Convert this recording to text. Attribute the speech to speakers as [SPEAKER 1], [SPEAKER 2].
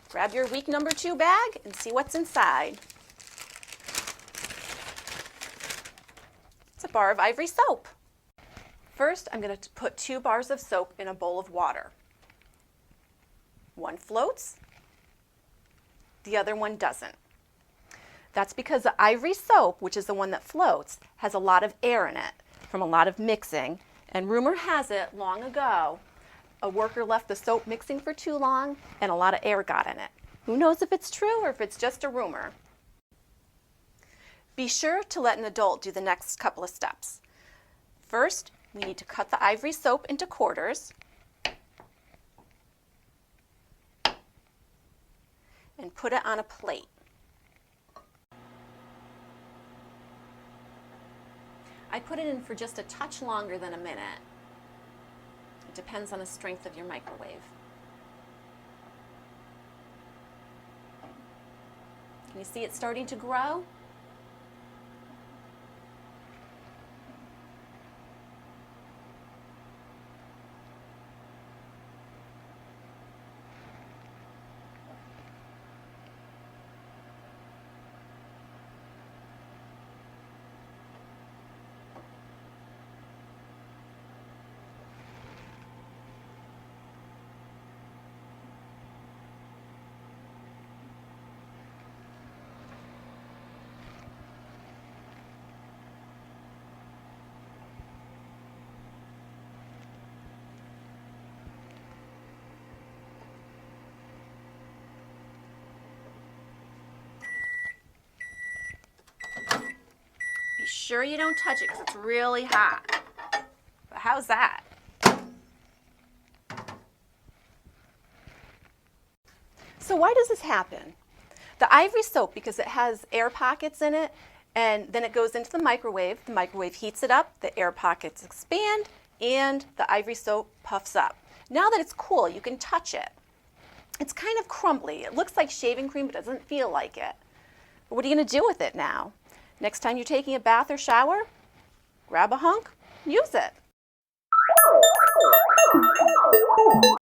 [SPEAKER 1] Grab your week number 2 bag and see what's inside. It's a bar of Ivory soap. First, I'm going to put 2 bars of soap in a bowl of water. One floats, the other one doesn't. That's because the Ivory soap, which is the one that floats, has a lot of air in it from a lot of mixing. And rumor has it, long ago, a worker left the soap mixing for too long and a lot of air got in it. Who knows if it's true or if it's just a rumor? Be sure to let an adult do the next couple of steps. First, we need to cut the Ivory soap into quarters and put it on a plate. I put it in for just a touch longer than a minute. It depends on the strength of your microwave. Can you see it starting to grow? Be sure you don't touch it because it's really hot. But how's that? So why does this happen? The Ivory soap, because it has air pockets in it, and then it goes into the microwave heats it up, the air pockets expand, and the Ivory soap puffs up. Now that it's cool, you can touch it. It's kind of crumbly. It looks like shaving cream, but doesn't feel like it. But what are you going to do with it now? Next time you're taking a bath or shower, grab a hunk, use it.